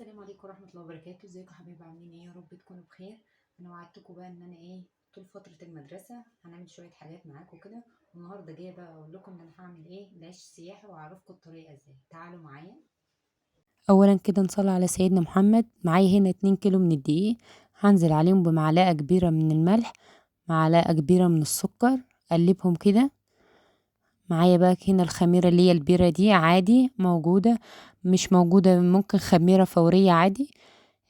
السلام عليكم ورحمة الله وبركاته. ازيكم يا حبايبي؟ عاملين ايه؟ يا رب تكونوا بخير. انا وعدتكم بقى ان انا طول فترة المدرسة هنعمل شوية حاجات معاكم كده. والنهاردة جاية بقى اقول لكم ان انا هعمل العيش السياحي واعرفكم الطريقة ازاي. تعالوا معايا. اولا كده نصلي على سيدنا محمد. معايا هنا 2 كيلو من الدقيق، هنزل عليهم بمعلقة كبيرة من الملح، معلقة كبيرة من السكر، اقلبهم كده. معايا بقى هنا الخميرة اللي هي البيرة دي عادي موجودة، مش موجودة ممكن خميرة فورية عادي.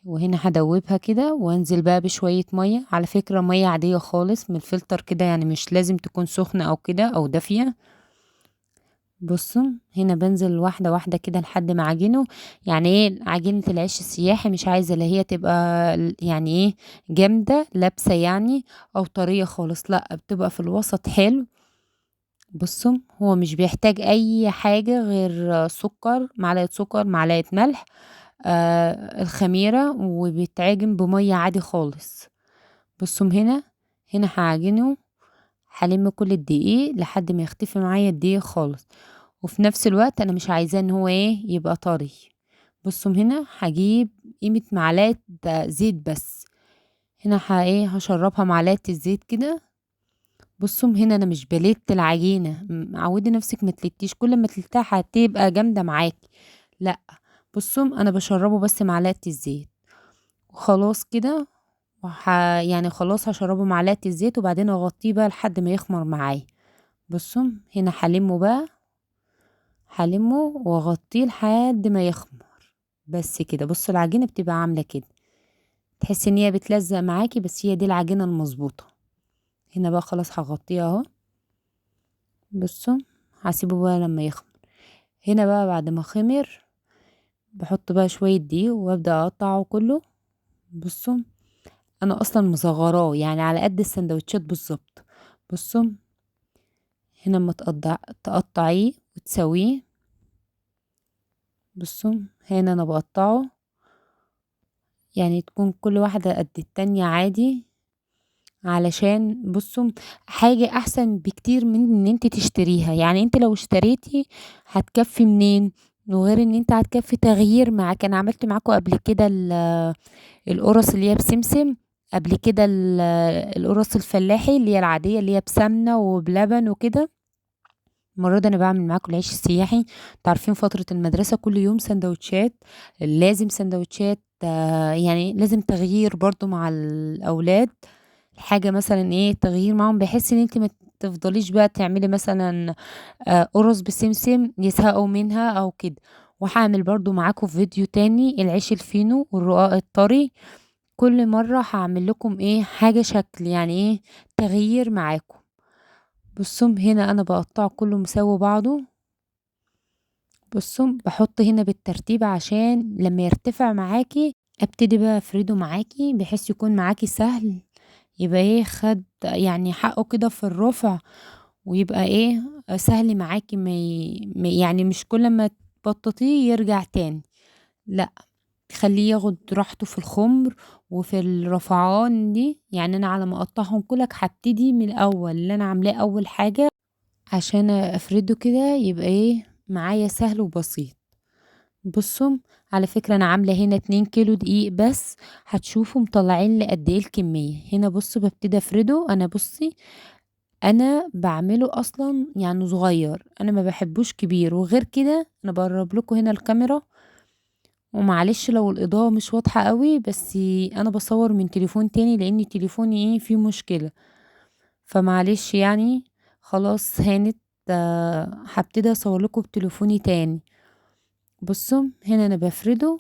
وهنا هدوبها كده وانزل بقى بشوية مية، على فكرة مية عادية خالص من الفلتر كده، يعني مش لازم تكون سخنة او كده او دافية. بصوا هنا بنزل واحدة واحدة كده لحد ما عجنه. يعني عجينة العيش السياحي مش عايزة اللي هي تبقى يعني جامدة لابسة يعني، او طرية خالص، لا بتبقى في الوسط حلو. بصوا هو مش بيحتاج اي حاجة غير سكر، معلقة سكر، معلقة ملح، الخميرة، وبيتعجن بمية عادي خالص. بصوا هنا هعجنه، هلم كل الدقيق لحد ما يختفي معايا الدقيق خالص. وفي نفس الوقت انا مش عايزاه ان هو يبقى طري. بصوا هنا هجيب قيمة معلقة زيت بس. هنا هشربها معلقة الزيت كده. بصوا هنا انا مش بلت العجينة، عودي نفسك ما تلتيش، كل ما تلتها هتبقى جامدة معاكي، لا. بصوا انا بشربه بس معلقة الزيت وخلاص كده. يعني خلاص هشربه معلقة الزيت وبعدين اغطيه بقى لحد ما يخمر معايا. بصوا هنا هلمه بقى، هلمه واغطيه لحد ما يخمر. بس كده. بصوا العجينة بتبقى عاملة كده، تحس ان هي بتلزق معاكي، بس هي دي العجينة المظبوطة. هنا بقى خلاص هغطيه اهو. بصوا هسيبه بقى لما يخمر. هنا بقى بعد ما خمر بحط بقى شوية دقيق وابدأ اقطعه كله. بصوا انا اصلا مصغراه يعني على قد السندوتشات بالظبط. بصوا هنا اما تقطعيه وتسويه. بصوا هنا انا بقطعه يعني تكون كل واحدة قد التانية عادي، علشان بصوا حاجة احسن بكتير من ان انت تشتريها. يعني انت لو اشتريتي هتكفي منين؟ وغير ان انت هتكفي تغيير معاك. انا عملت معاكم قبل كده القرص اللي هي بسمسم، قبل كده القرص الفلاحي اللي هي العادية اللي هي بسمنة وبلبن وكده. المرة دي انا بعمل معاكم العيش السياحي. تعرفين فترة المدرسة كل يوم سندوتشات، لازم سندوتشات، يعني لازم تغيير برضو مع الاولاد. حاجة مثلا تغيير معاهم، بحيث ان انت ما تفضليش بقى تعملي مثلا قرص بسمسم يزهقوا منها او كده. وهعمل برضو معاكم في فيديو تاني العيش الفينو والرقاق الطري. كل مرة هعمل لكم حاجة شكل يعني تغيير معاكم. بصوا هنا انا بقطعه كله مساوي بعضه. بصوا بحط هنا بالترتيب عشان لما يرتفع معاكي ابتدي بقى افرده معاكي بحيث يكون معاكي سهل. يبقى خد يعني حقه كده في الرفع، ويبقى سهل معاكي. يعني مش كل ما تبططيه يرجع تاني، لا، تخليه ياخد راحته في الخمر وفي الرفعان دي. يعني انا على ما اقطعهم كلك هبتدي من الاول اللي انا عاملاه اول حاجة عشان افرده كده يبقى معايا سهل وبسيط. بصوا على فكرة انا عاملة هنا 2 كيلو دقيق بس، هتشوفوا مطلعين لي قد ايه الكمية. هنا بصوا ببتدي افرده. انا بصي انا بعمله اصلا يعني صغير، انا ما بحبوش كبير. وغير كده انا بقرب لكم هنا الكاميرا، ومعلش لو الاضاءة مش واضحة قوي، بس انا بصور من تليفون تاني لان تليفوني فيه مشكلة، فمعلش يعني. خلاص هانت، هبتدي اصور لكم بتليفوني تاني. بصوا هنا انا بفرده.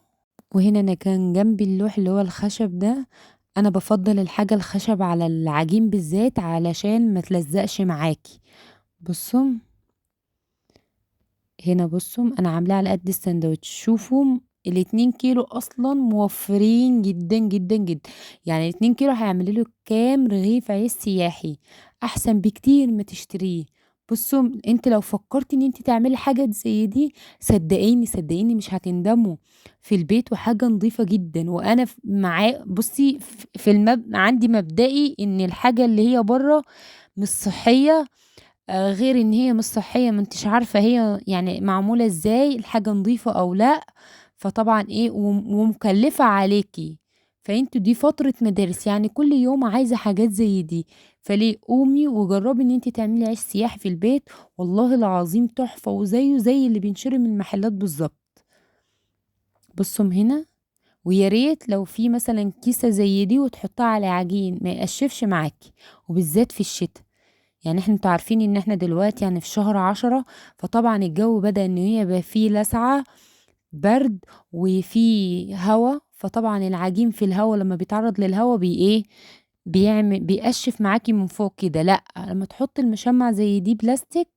وهنا انا كان جنبي اللوح اللي هو الخشب ده. انا بفضل الحاجة الخشب على العجين بالذات علشان ما تلزقش معاكي. بصوا هنا بصوا انا عاملاه على قد الساندوتش. شوفوا ال2 كيلو اصلا موفرين جدا جدا جدا. يعني ال2 كيلو هيعملوا له كام رغيف عيش سياحي، احسن بكتير ما تشتريه. بصوا انت لو فكرتي ان انت تعملي حاجة زي دي، صدقيني صدقيني مش هتندموا. في البيت وحاجة نظيفة جدا. وانا معاه بصي في عندي مبدئي ان الحاجة اللي هي بره مش صحية. غير ان هي مش صحية، ما انتش عارفة هي يعني معمولة ازاي، الحاجة نظيفة او لا. فطبعًا إيه ومكلفة عليكِ، فأنتم دي فترة مدارس، يعني كل يوم عايزة حاجات زي دي، فليه قومي وجربي إن أنتِ تعملي عيش سياحي في البيت، والله العظيم تحفة وزيه زي اللي بينشري من المحلات بالضبط. بُصّوا من هنا، ويا ريت لو في مثلًا كيسة زي دي وتحطها على عجين ما يقشّفش معاكِ، وبالذات في الشتا. يعني أنتم عارفين إن إحنا دلوقتي يعني في شهر 10، فطبعًا الجو بدأ إن هي يبقى فيه لسعة، برد، وفي هوا، فطبعًا العجين في الهوا لمّا بيتعرّض للهوا إيه، بيقشّف معاكِ من فوق كده. لأ، لمّا تحطّي المشمّع زي دي بلاستيك،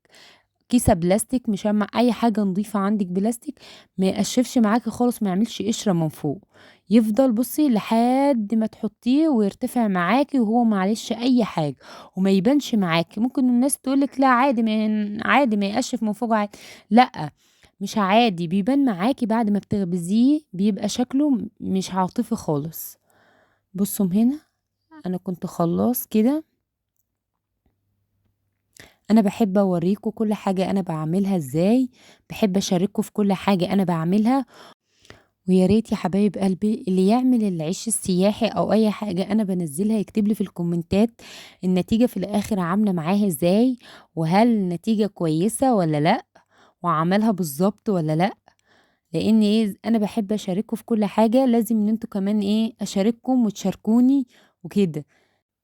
كيسة بلاستيك، مشمّع، أي حاجة نضيفة عندِك بلاستيك، ما يقشّفش معاكِ خالص، ما يعملش قشرة من فوق، يفضل بُصّي لحد ما تحطّيه ويرتفع معاكِ وهو ما عليهوش أي حاجة، وما يبانش معاكِ. ممكن الناس تقول لِك لأ عادي عادي ما يقشّف من فوق عادي، لأ، مش عادي، بيبان معاكِ بعد ما بتخبزيه بيبقى شكله مش عاطفي خالص. بُصّوا من هنا، أنا كنت خلاص كده. أنا باحب أورّيكم كل حاجة أنا باعملها إزاي، باحب أشارككم في كل حاجة أنا باعملها، ويا ريت يا حبايب قلبي اللي يعمل العيش السياحي أو أي حاجة أنا بانزّلها يكتب لي في الكومنتات النتيجة في الآخر عاملة معاه إزاي، وهل النتيجة كويسة والّا لأ، وعملها بالضبط والّا لأ. لإن إيه، أنا باحب أشارككم في كل حاجة، لازم إن أنتم كمان إيه، أشارككم وتشاركوني وكده.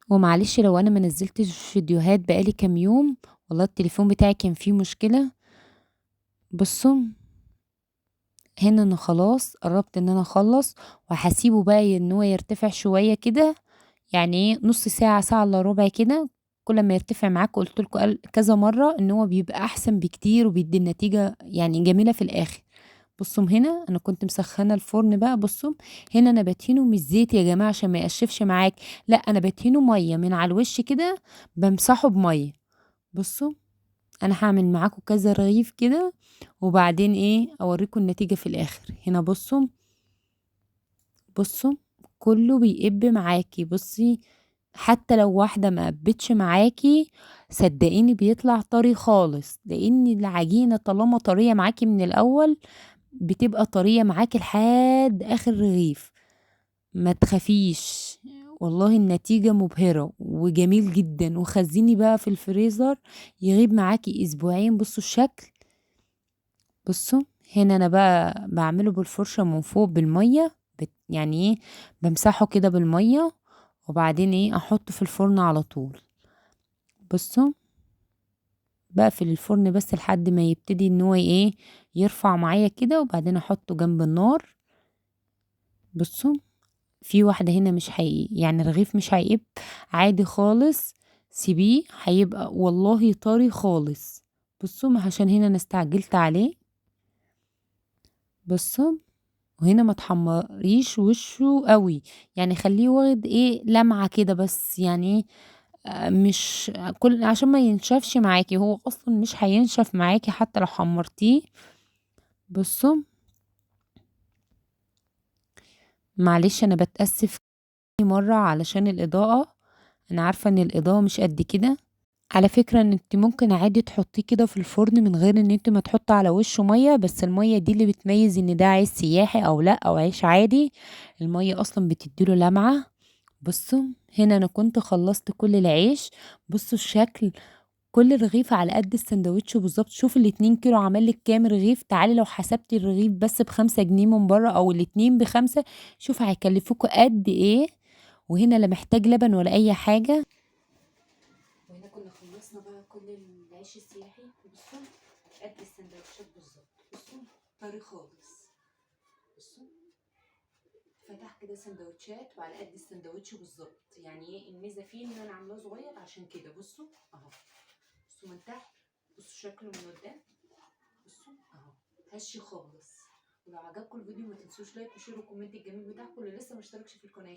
ومعلش لو أنا ما نزّلتش فيديوهات بقى لي كام يوم، والله التليفون بتاعي كان فيه مشكلة. بُصّوا، هنا أنا خلاص قرّبت إن أنا أخلّص، وهاسيبه بقى إن هو يرتفع شوية كده، يعني إيه نُص ساعة، ساعة إلا ربع كده، كل ما يرتفع معاك قُلت لكم كذا مرّة إن هو بيبقى أحسن بكتير وبيدّي النتيجة يعني جميلة في الآخر. بُصّوا من هنا أنا كنت مسخّنة الفرن بقى. بُصّوا، هنا أنا بادهنه مش زيت يا جماعة عشان ما يقشّفش معاك، لأ أنا بادهنه مَيّة من على الوش كده، بامسحه بمَيّة. بُصّوا، أنا هاعمل معاكم كذا رغيف كده، وبعدين إيه أورّيكم النتيجة في الآخر. هنا بُصّوا، بُصّوا كلّه بيقِب معاكِ. بُصّي، حتى لو واحدة ما قبّتش معاكِ صدقيني بيطلع طري خالص، لإن العجينة طالما طرية معاكِ من الأول بتبقى طرية معاكِ لحد آخر رغيف، ما تخافيش، والله النتيجة مبهرة وجميل جدًا، وخزّني بقى في الفريزر يغيب معاكِ أسبوعين. بُصّوا الشكل، بُصّوا، هنا أنا بقى باعمله بالفرشة من فوق بالمَيّة، يعني إيه، بامسحه كده بالمَيّة، وبعدين إيه، أحطه في الفرن على طول. بُصّوا، باقفل الفرن بس لحد ما يبتدي إن هو إيه، يرفع معايا كده، وبعدين أحطه جنب النار. بُصّوا، في واحدة هنا مش يعني رغيف مش هيقِب عادي خالص، سيبيه هيبقى والله طري خالص. بُصّوا، ما عشان هنا أنا استعجلت عليه. بُصّوا، وهنا ما تحمّريش وشه أوي، يعني خلّيه واخد إيه، لمعة كده بس، يعني إيه، مش عشان ما ينشفش معاكِ، هو أصلًا مش هينشف معاكِ حتى لو حمّرتيه. بُصّوا، معلش أنا باتأسف مرّة علشان الإضاءة، أنا عارفة إن الإضاءة مش قد كده. على فكرة إن أنتِ ممكن عادي تحطيه كده في الفرن من غير إن أنتِ ما تحطّي على وشه مَيّة، بس المَيّة دي اللي بتميّز إن ده عيش سياحي أو لأ، أو عيش عادي، المَيّة أصلًا بتدّي له لمعة. بُصّوا، هنا أنا كنت خلّصت كل العيش. بُصّوا الشكل، كل رغيف على قد الساندوتش بالضبط. شوفي ال2 كيلو عمل لِك كام رغيف، تعالي لو حسبتِ الرغيف بس ب5 جنيه من برّه أو الاتنين ب5، شوفي هيكلّفوكوا قد إيه، وهنا لا محتاج لبن ولا أي حاجة. وهنا كنا خلصنا بقى كل العيش السياحي. بصوا قد السندوتشات بالظبط، بصوا طري خالص. بصوا فتح كده سندوتشات وعلى قد السندوتش بالظبط، يعني ايه الميزه فيه ان انا عاملاه صغير عشان كده. بصوا اهو، بصوا من تحت، بصوا شكله من قدام، بصوا اهو هش خالص. ولو عجبكم الفيديو ما تنسوش لايك وشير وكومنت الجميل بتاعكم، اللي لسه مشتركش في القناه